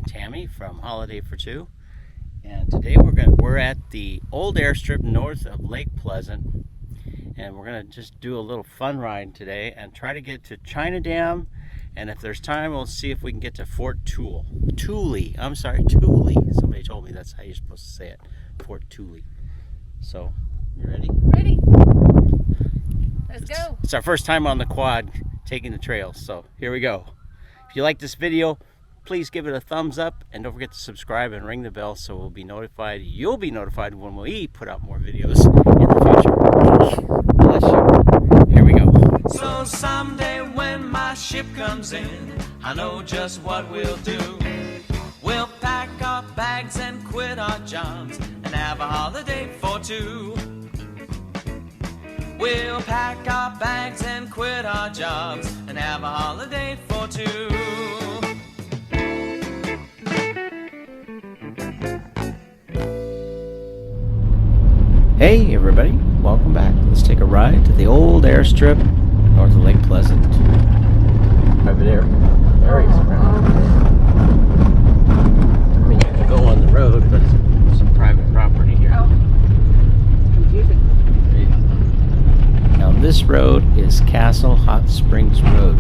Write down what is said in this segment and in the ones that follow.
Tammy from Holiday for Two, and today we're at the old airstrip north of Lake Pleasant, and we're gonna just do a little fun ride today and try to get to China Dam, and if there's time we'll see if we can get to Fort Thule. I'm sorry, Thule. Somebody told me that's how you're supposed to say it, Fort Thule. So, you ready? Ready. Let's go. It's our first time on the quad taking the trails, so here we go. If you like this video, please give it a thumbs up and don't forget to subscribe and ring the bell so we'll be notified. You'll be notified when we put out more videos in the future. Bless you. Here we go. So someday when my ship comes in, I know just what we'll do. We'll pack our bags and quit our jobs and have a holiday for two. We'll pack our bags and quit our jobs and have a holiday for two. Hey everybody, welcome back. Let's take a ride to the old airstrip north of Lake Pleasant. Over there. There he's around. I mean, you can go on the road, but it's some private property here. Oh, confusing. Now this road is Castle Hot Springs Road,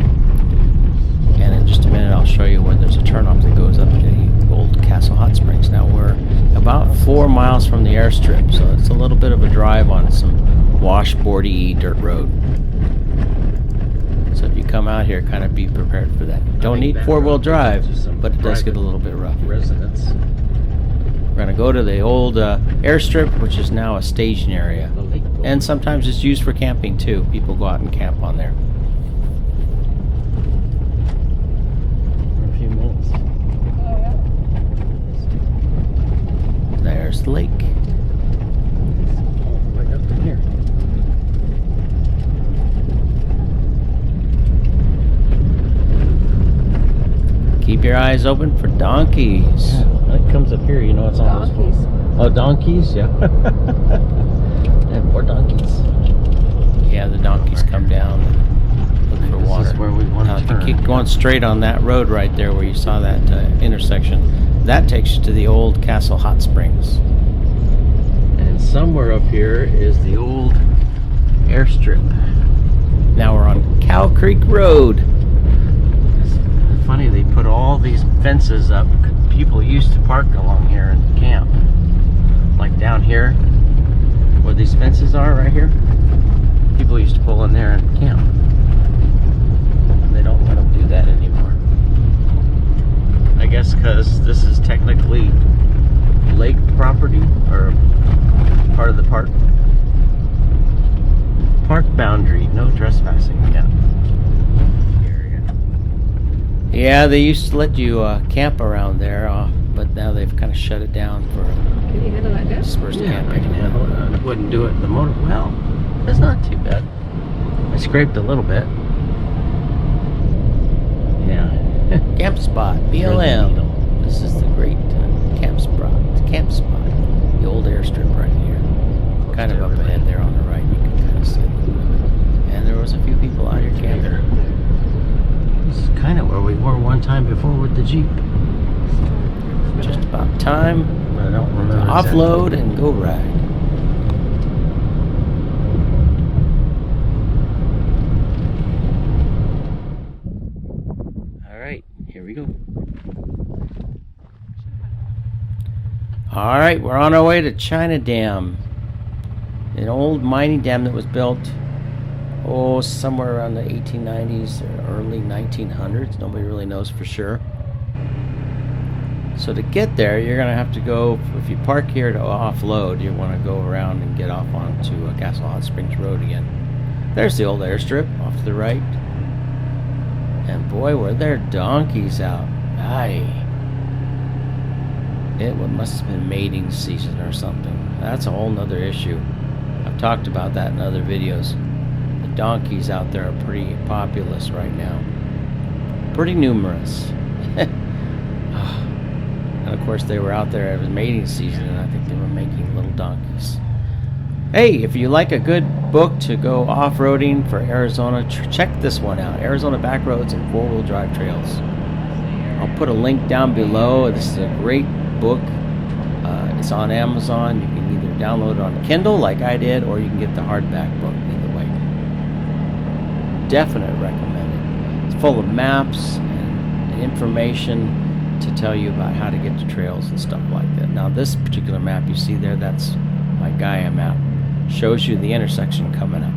and in just a minute I'll show you where there's a turnoff that goes up to the old Castle Hot Springs. Now we're about 4 miles from the airstrip, so it's a little bit of a drive on some washboardy dirt road. So if you come out here, kind of be prepared for that. Don't need four-wheel drive, but it does get a little bit rough. Residents. We're going to go to the old airstrip, which is now a staging area. And sometimes it's used for camping too. People go out and camp on there. For a few minutes. There's the lake. Right up in here. Keep your eyes open for donkeys. Yeah, when it comes up here, you know it's almost full. Oh, donkeys, yeah. And more donkeys. Yeah, the donkeys come down and look for water. This is where we want to turn. If you keep going straight on that road right there where you saw that intersection, that takes you to the old Castle Hot Springs. And somewhere up here is the old airstrip. Now we're on Cow Creek Road. It's funny, they put all these fences up. People used to park along here and camp. Like down here, where these fences are right here. People used to pull in there and camp. They don't let them do that anymore. I guess because this is technically lake property, or part of the park. Park boundary, no trespassing. Yeah. Yeah, they used to let you camp around there, but now they've kind of shut it down for Can you handle that dust? dispersed camping. I wouldn't do it in the motor. Well, it's not too bad. I scraped a little bit. Yeah. Camp spot, BLM. This is the great camp spot. The old airstrip right here. Kind of up ahead there on the right. You can kind of see a little bit of it. And there was a few people out here camping. This is kind of where we were one time before with the Jeep. Just about time I don't remember to offload and go ride. Alright, here we go. Alright, we're on our way to China Dam. An old mining dam that was built somewhere around the 1890s or early 1900s. Nobody really knows for sure. So to get there, you're going to have to go, if you park here to offload, you want to go around and get off onto Castle Hot Springs Road again. There's the old airstrip off to the right. And boy, were there donkeys out. Aye. It must have been mating season or something. That's a whole nother issue. I've talked about that in other videos. The donkeys out there are pretty populous right now. Pretty numerous. And of course they were out there, it was mating season, and I think they were making little donkeys. Hey, if you like a good book to go off-roading for Arizona, check this one out. Arizona Backroads and Four-Wheel Drive Trails. I'll put a link down below. This is a great book. It's on Amazon. You can either download it on Kindle like I did, or you can get the hardback book. Either way, definitely recommend it. It's full of maps and information to tell you about how to get to trails and stuff like that. Now, this particular map you see there, that's my Gaia map. Shows you the intersection coming up.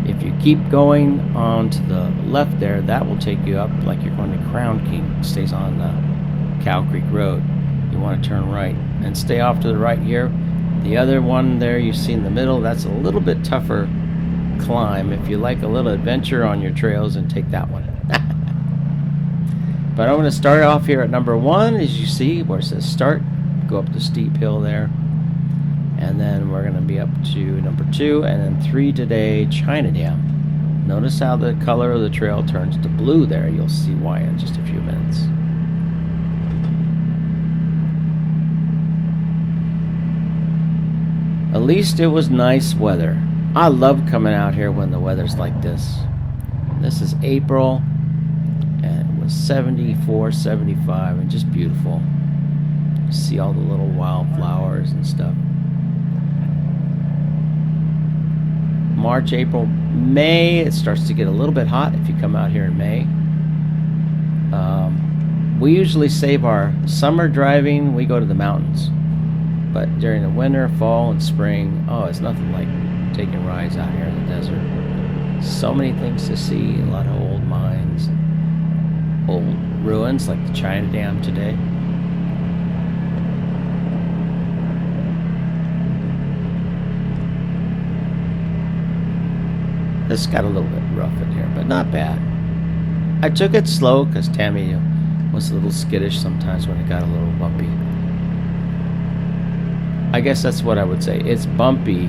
If you keep going on to the left there, that will take you up like you're going to Crown King. It stays on Cow Creek Road. You want to turn right and stay off to the right here. The other one there you see in the middle, that's a little bit tougher climb. If you like a little adventure on your trails, and take that one. But I'm going to start off here at number 1, as you see where it says start. Go up the steep hill there. And then we're going to be up to number 2, and then 3 today, China Dam. Notice how the color of the trail turns to blue there. You'll see why in just a few minutes. At least it was nice weather. I love coming out here when the weather's like this. This is April, and it was 74, 75, and just beautiful. You see all the little wildflowers and stuff. March, April, May, it starts to get a little bit hot if you come out here in May. We usually save our summer driving, we go to the mountains. But during the winter, fall, and spring, oh, it's nothing like taking rides out here in the desert. So many things to see, a lot of old mines, old ruins like the China Dam today. This got a little bit rough in here, but not bad. I took it slow because Tammy was a little skittish sometimes when it got a little bumpy. I guess that's what I would say. It's bumpy.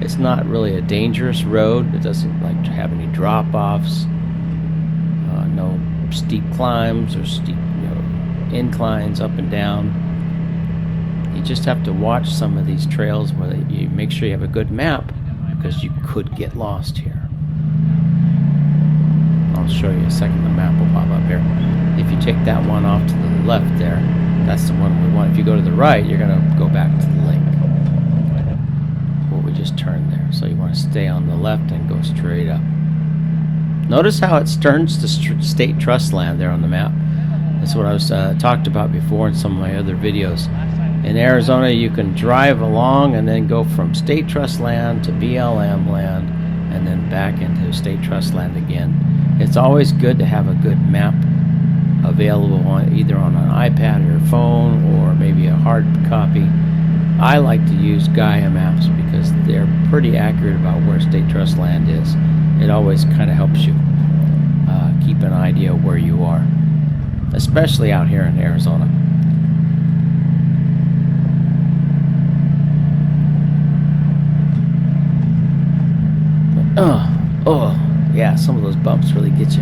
It's not really a dangerous road. It doesn't like to have any drop-offs. No steep climbs or steep inclines up and down. You just have to watch some of these trails where you make sure you have a good map, because you could get lost here. I'll show you a second. The map will pop up here. If you take that one off to the left there, that's the one we want. If you go to the right, you're going to go back to the link where we just turned there. So you want to stay on the left and go straight up. Notice how it turns to state trust land there on the map. That's what I was talked about before in some of my other videos. In Arizona, you can drive along and then go from state trust land to BLM land and then back into state trust land again. It's always good to have a good map available either on an iPad or a phone, or maybe a hard copy. I like to use Gaia maps because they're pretty accurate about where state trust land is. It always kind of helps you keep an idea of where you are, especially out here in Arizona. Oh, yeah, some of those bumps really get you.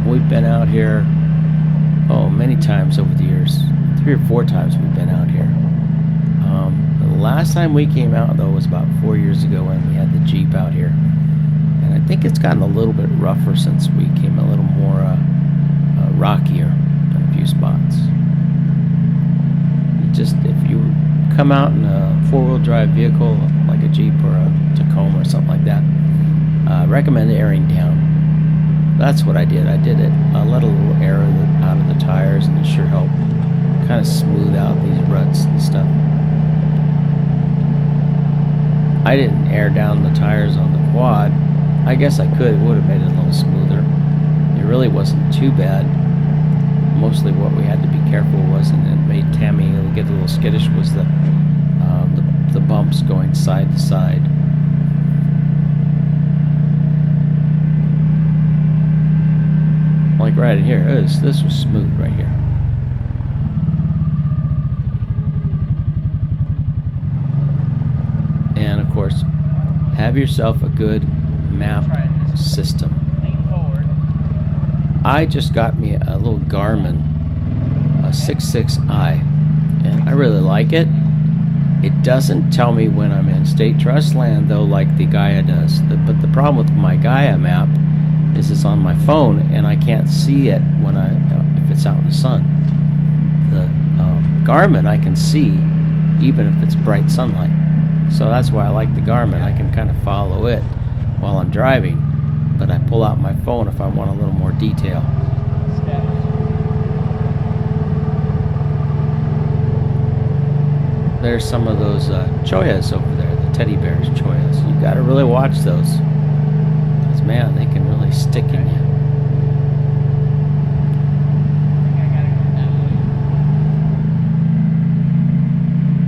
We've been out here, many times over the years. 3 or 4 times we've been out here. The last time we came out, though, was about 4 years ago when we had the Jeep out here. And I think it's gotten a little bit rougher since we came, a little more rockier in a few spots. If you come out in a 4-wheel drive vehicle like a Jeep or a Tacoma or something like that, I recommend airing down. That's what I did. I did it. I let a little air out of the tires, and it sure helped kind of smooth out these ruts and stuff. I didn't air down the tires on the quad. I guess I could. It would have made it a little smoother. It really wasn't too bad. Mostly what we had to be careful was, and it made Tammy get a little skittish, was the bumps going side to side. Like right in here, this was smooth right here. And of course, have yourself a good map system. I just got me a little Garmin, a 66i, and I really like it. It doesn't tell me when I'm in state trust land, though, like the Gaia does. But the problem with my Gaia map is it's on my phone, and I can't see it when if it's out in the sun. The Garmin I can see, even if it's bright sunlight. So that's why I like the Garmin. I can kind of follow it while I'm driving, but I pull out my phone if I want a little more detail. There's some of those choyas over there, the teddy bears choyas. You got to really watch those, because man, they can really stick in you.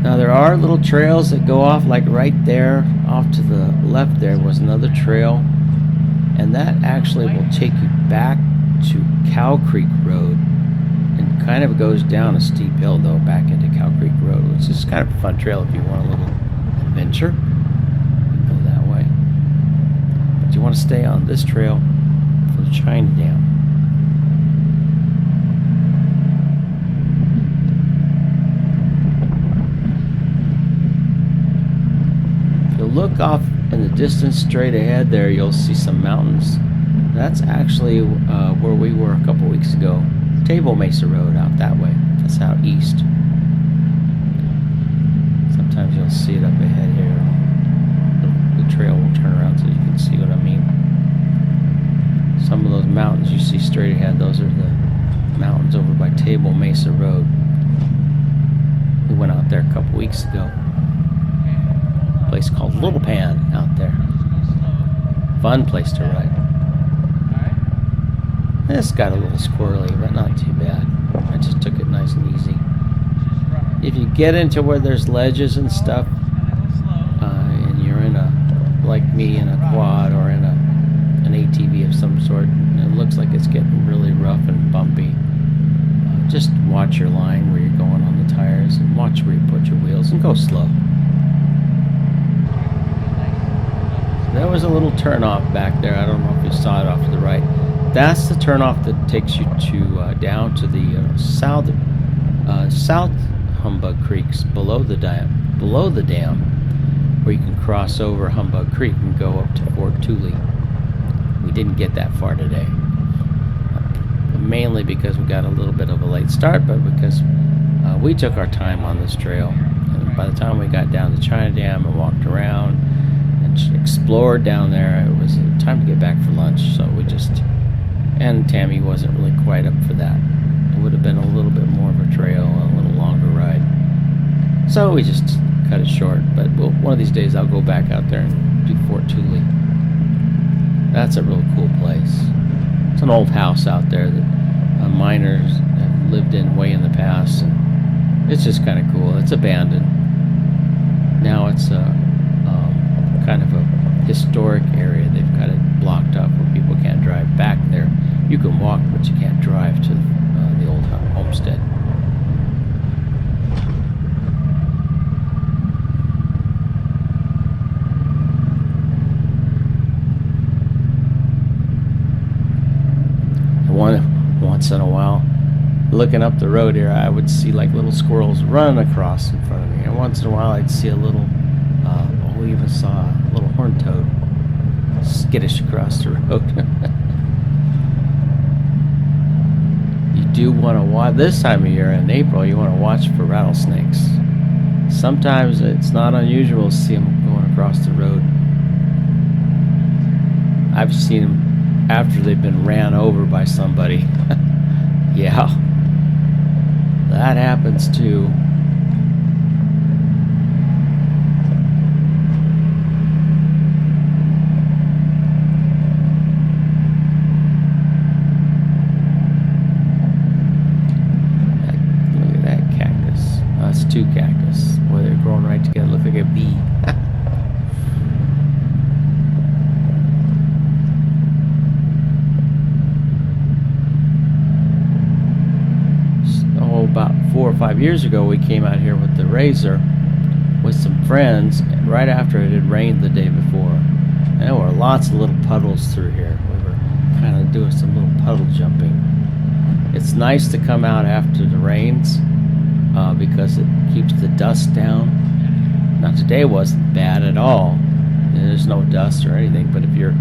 Now there are little trails that go off, like right there, off to the left there was another trail, and that actually will take you back to Cow Creek Road, and kind of goes down a steep hill though, back into Cow Creek Road, which is kind of a fun trail if you want a little adventure. You go that way. But you want to stay on this trail for the China Dam. Look off in the distance straight ahead there, you'll see some mountains. That's actually where we were a couple weeks ago. Table Mesa Road out that way. That's out east. Sometimes you'll see it up ahead here. The trail will turn around so you can see what I mean. Some of those mountains you see straight ahead, those are the mountains over by Table Mesa Road. We went out there a couple weeks ago. Place called Little Pan out there. Fun place to ride. This got a little squirrely, but not too bad. I just took it nice and easy. If you get into where there's ledges and stuff, and you're in like me, in a quad or in an ATV of some sort, and it looks like it's getting really rough and bumpy, just watch your line where you're going on the tires, and watch where you put your wheels, and go slow. There was a little turnoff back there. I don't know if you saw it off to the right. That's the turnoff that takes you to down to the south Humbug Creeks below the dam, where you can cross over Humbug Creek and go up to Fort Tule. We didn't get that far today, mainly because we got a little bit of a late start, but because we took our time on this trail. And by the time we got down to China Dam and walked around and explored down there, it was time to get back for lunch. So we just, and Tammy wasn't really quite up for that. It would have been a little bit more of a trail, a little longer ride. So we just cut it short. But one of these days I'll go back out there and do Fort Tule. That's a real cool place. It's an old house out there that miners have lived in way in the past. And it's just kind of cool. It's abandoned. Now it's kind of a historic area. They've got it blocked up where people can't drive back there. You can walk, but you can't drive to the old homestead. And once in a while, looking up the road here, I would see like little squirrels run across in front of me. And once in a while, I'd see a little, we even saw a little horned toad skittish across the road. You do want to watch, this time of year in April, you want to watch for rattlesnakes. Sometimes it's not unusual to see them going across the road. I've seen them after they've been ran over by somebody. Yeah, that happens too. Look at that cactus. Oh, that's two cactus. Boy, they're growing right together. Look like a bee. About 4 or 5 years ago, we came out here with the Razor with some friends right after it had rained the day before. And there were lots of little puddles through here. We were kind of doing some little puddle jumping. It's nice to come out after the rains because it keeps the dust down. Now today wasn't bad at all. There's no dust or anything, but if you're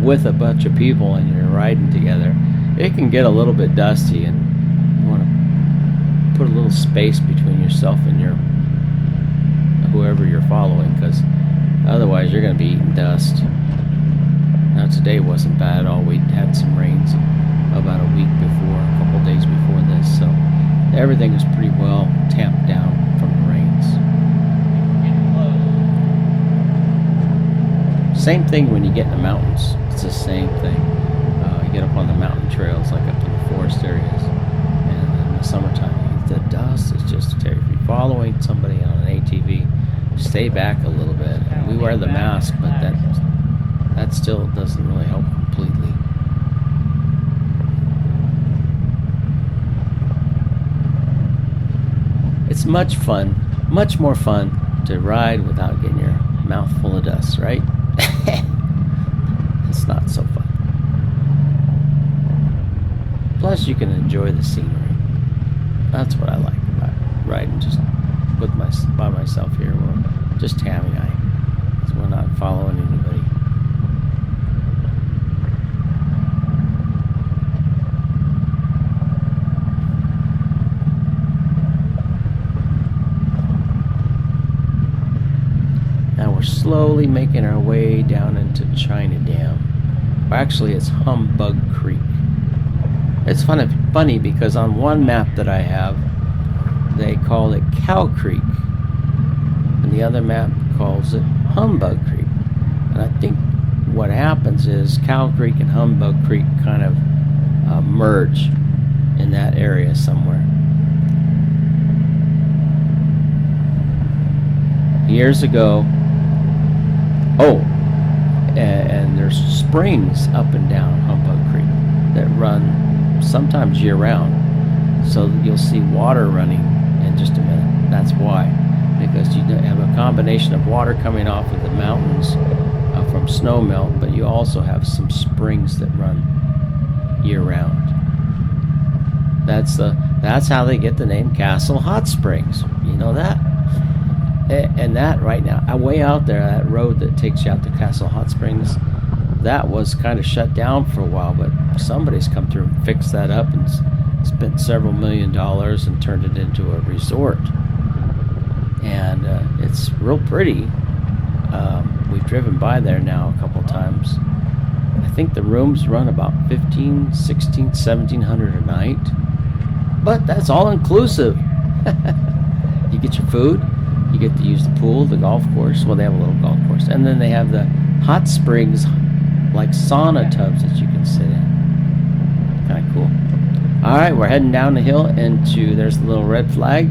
with a bunch of people and you're riding together, it can get a little bit dusty, and you want to put a little space between yourself and your whoever you're following, because otherwise you're going to be eating dust. Now today wasn't bad at all. We had some rains about a week before, a couple days before this, so everything was pretty well tamped down from the rains. Same thing when you get in the mountains. It's the same thing. You get up on the mountain trails, like up in the forest areas, and in the summertime, the dust is just terrible. If you're following somebody on an ATV, stay back a little bit. We wear the mask, but that still doesn't really help completely. It's much more fun to ride without getting your mouth full of dust, right? It's not so fun. Plus, you can enjoy the scenery. That's what I like about riding just by myself here, or just Tammy and I, because we're not following anybody. Now we're slowly making our way down into China Dam. Or actually, it's Humbug Creek. It's funny because on one map that I have, they call it Cow Creek, and the other map calls it Humbug Creek. And I think what happens is Cow Creek and Humbug Creek kind of merge in that area somewhere. Years ago, and there's springs up and down Humbug Creek that run sometimes year-round, so you'll see water running in just a minute. That's why, because you have a combination of water coming off of the mountains from snow melt, but you also have some springs that run year-round. That's how they get the name Castle Hot Springs. You know that? And that right now, way out there, that road that takes you out to Castle Hot Springs, that was kind of shut down for a while, but somebody's come through and fixed that up and spent several $1 million and turned it into a resort. And it's real pretty. We've driven by there now a couple times. I think the rooms run about $1,500, $1,600, $1,700 a night, but that's all inclusive. You get your food, you get to use the pool, the golf course. Well, they have a little golf course, and then they have the hot springs, like sauna tubs that you can sit in. Kind of cool. All right, we're heading down the hill into, there's the little red flag.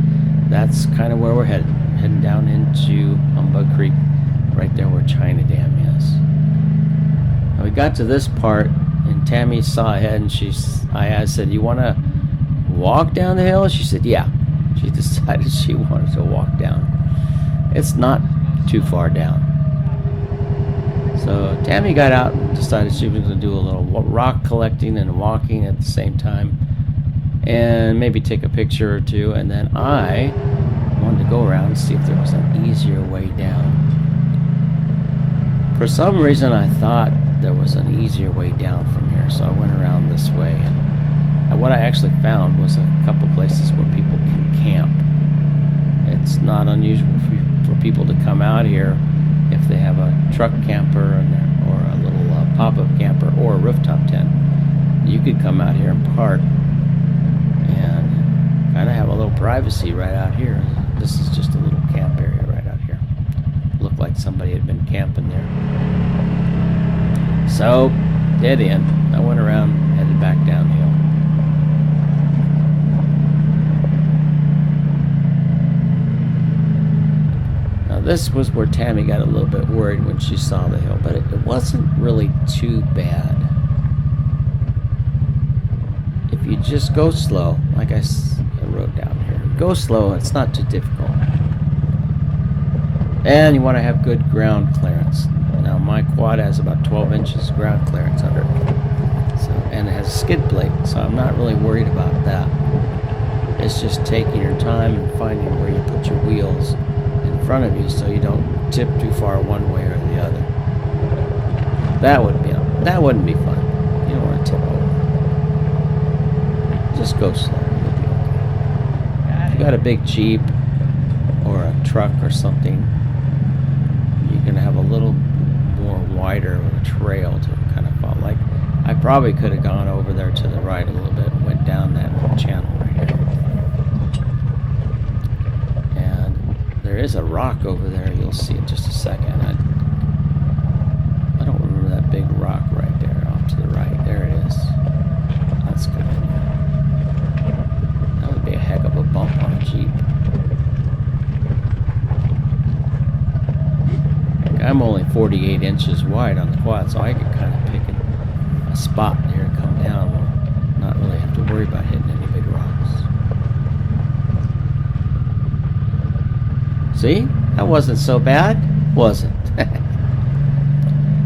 That's kind of where we're headed. Heading down into Humbug Creek, right there where China Dam is. Now we got to this part, and Tammy saw ahead, and I said, "You want to walk down the hill?" She said, "Yeah." She decided she wanted to walk down. It's not too far down. So Tammy got out and decided she was going to do a little rock collecting and walking at the same time, and maybe take a picture or two, and then I wanted to go around and see if there was an easier way down. For some reason I thought there was an easier way down from here, so I went around this way, and what I actually found was a couple places where people can camp. It's not unusual for people to come out here if they have a truck camper or a little pop-up camper or a rooftop tent. You could come out here and park and kind of have a little privacy right out here. This is just a little camp area right out here. Looked like somebody had been camping there. So, dead end. I went around, headed back downhill. Now this was where Tammy got a little bit worried when she saw the hill, but it wasn't really too bad. If you just go slow, like I wrote down here, go slow, it's not too difficult. And you want to have good ground clearance. Now my quad has about 12 inches ground clearance under it. So, and it has a skid plate, so I'm not really worried about that. It's just taking your time and finding where you put your wheels and in front of you so you don't tip too far one way or the other. That wouldn't be fun. You don't want to tip over. Just go slow. You'll be okay. If you got a big Jeep or a truck or something, you're gonna have a little more wider of a trail to kind of follow. Like I probably could have gone over there to the right a little bit and went down that channel right here. And there is a rock over there. You'll see in just a second. I don't remember that big rock right there off to the right. There it is. That's good. That would be a heck of a bump on a Jeep. I'm only 48 inches wide on the quad, so I could kind of pick a spot there and come down and not really have to worry about hitting any big rocks. See? That wasn't so bad, was it?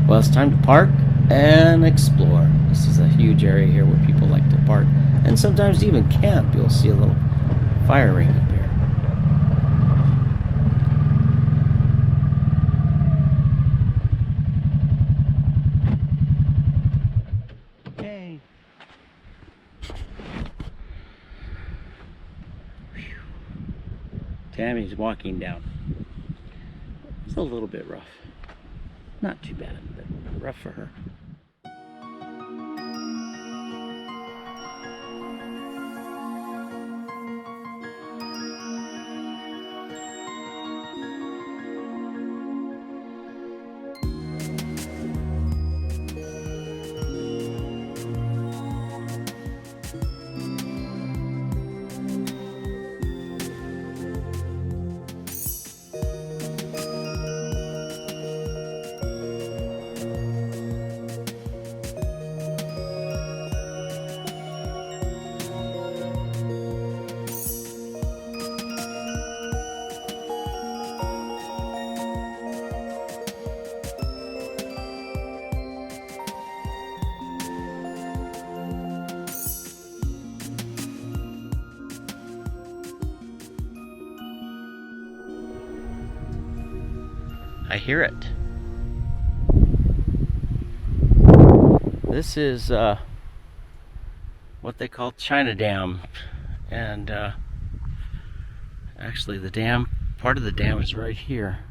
Well, it's time to park and explore. This is a huge area here where people like to park and sometimes even camp. You'll see a little fire ring up here. Okay. Tammy's walking down. It's a little bit rough. Not too bad, but rough for her. I hear it. This is what they call China Dam, and actually the dam, part of the dam is right here.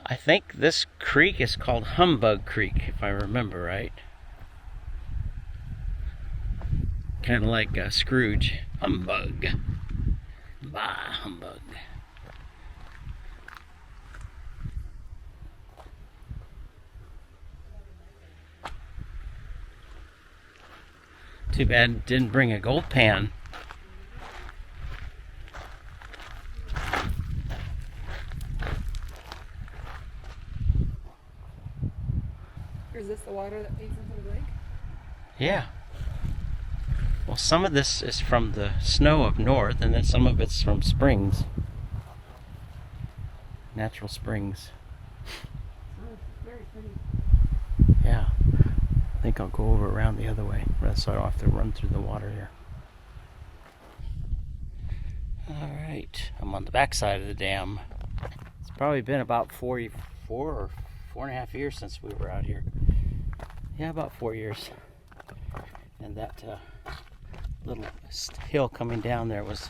I think this creek is called Humbug Creek, if I remember right. Kind of like Scrooge. Humbug. Bah, humbug. Too bad didn't bring a gold pan. Is this the water that feeds into the lake? Yeah. Well, some of this is from the snow up north, and then some of it's from springs. Natural springs. Oh, very pretty. Yeah. I think I'll go over around the other way, so I don't have to run through the water here. Alright, I'm on the back side of the dam. It's probably been about 4 or 4.5 years since we were out here. Yeah, about 4 years. And that little hill coming down there was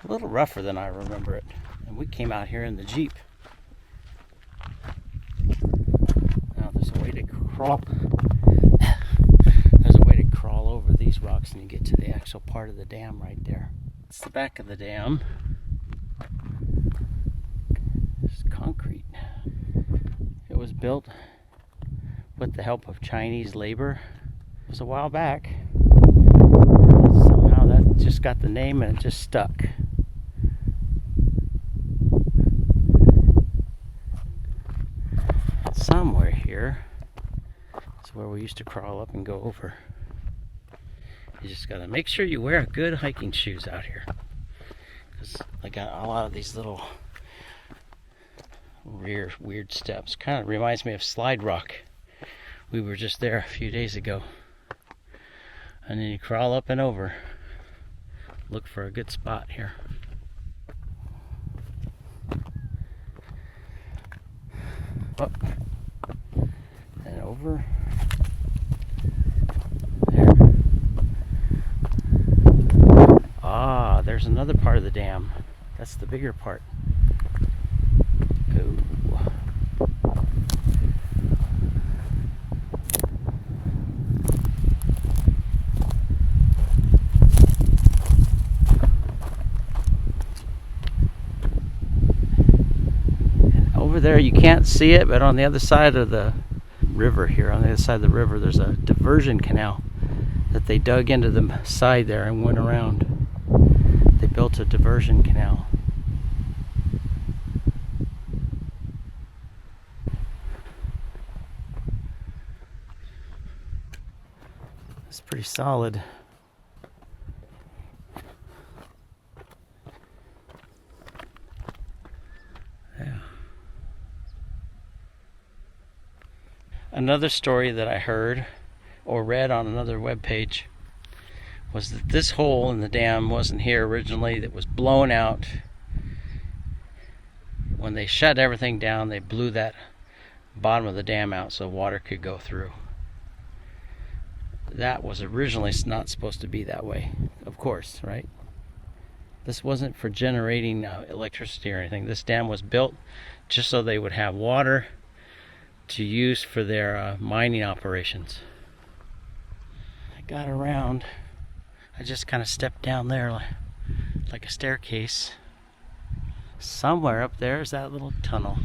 a little rougher than I remember it. And we came out here in the Jeep. Now there's a way to crawl. There's a way to crawl over these rocks and you get to the actual part of the dam right there. It's the back of the dam. It's concrete. It was built with the help of Chinese labor. It was a while back. Somehow that just got the name and it just stuck. Somewhere here is where we used to crawl up and go over. You just gotta make sure you wear good hiking shoes out here, because I got a lot of these little weird steps. Kind of reminds me of Slide Rock. We were just there a few days ago. And then you crawl up and over. Look for a good spot here. up and over. There. Ah, there's another part of the dam. That's the bigger part. Oh. Over there you can't see it, but on the other side of the river here, on the other side of the river, there's a diversion canal that they dug into the side there and went around. They built a diversion canal. It's pretty solid. Yeah. Another story that I heard or read on another webpage was that this hole in the dam wasn't here originally. It was blown out. When they shut everything down, they blew that bottom of the dam out so water could go through. That was originally not supposed to be that way, of course, right? This wasn't for generating electricity or anything. This dam was built just so they would have water to use for their mining operations. I got around. I just kind of stepped down there like a staircase. Somewhere up there is that little tunnel.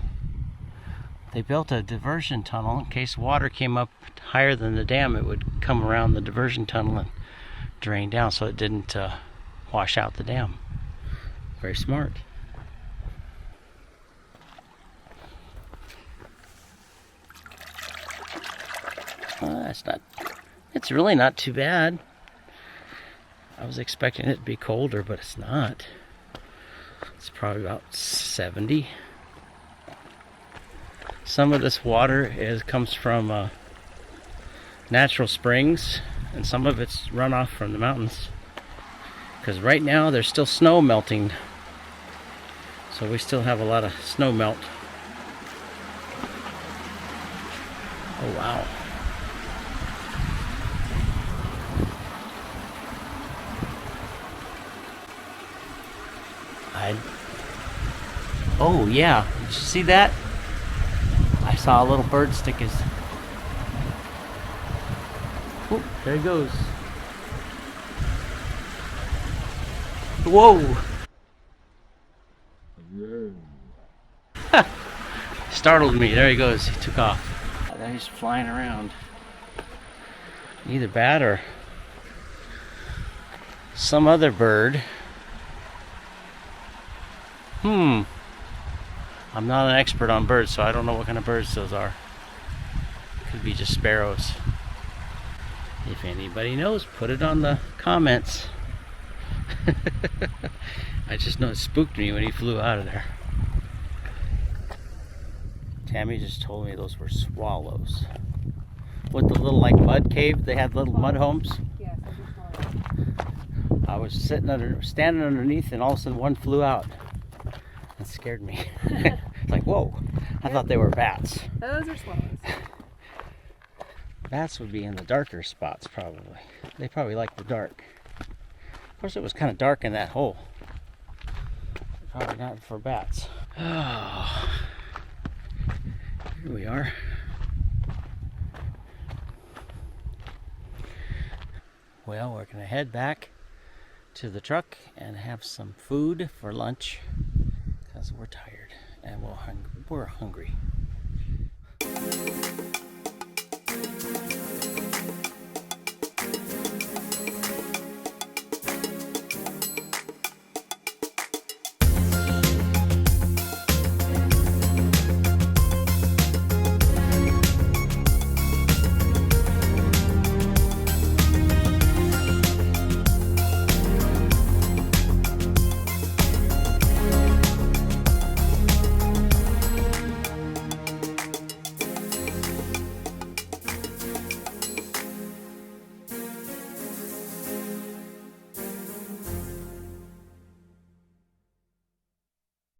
They built a diversion tunnel in case water came up higher than the dam. It would come around the diversion tunnel and drain down so it didn't wash out the dam. Very smart. It's really not too bad. I was expecting it to be colder, but it's not. It's probably about 70. Some of this water comes from natural springs, and some of it's runoff from the mountains. Because right now there's still snow melting, so we still have a lot of snow melt. Oh wow. Oh yeah, did you see that? I saw a little bird stick his... Oh, there he goes. Whoa! Startled me. There he goes. He took off. There he's flying around. Either bat or some other bird. I'm not an expert on birds, so I don't know what kind of birds those are. Could be just sparrows. If anybody knows, put it on the comments. I just know it spooked me when he flew out of there. Tammy just told me those were swallows. With the little like mud cave, they had little mud homes. Yes, I just saw it. I was standing underneath, and all of a sudden one flew out. It scared me. It's like, whoa, I thought they were bats. Those are swallows. Bats would be in the darker spots, probably. They probably like the dark. Of course, it was kind of dark in that hole. Probably not for bats. Oh, here we are. Well, we're gonna head back to the truck and have some food for lunch because we're tired and we're hungry.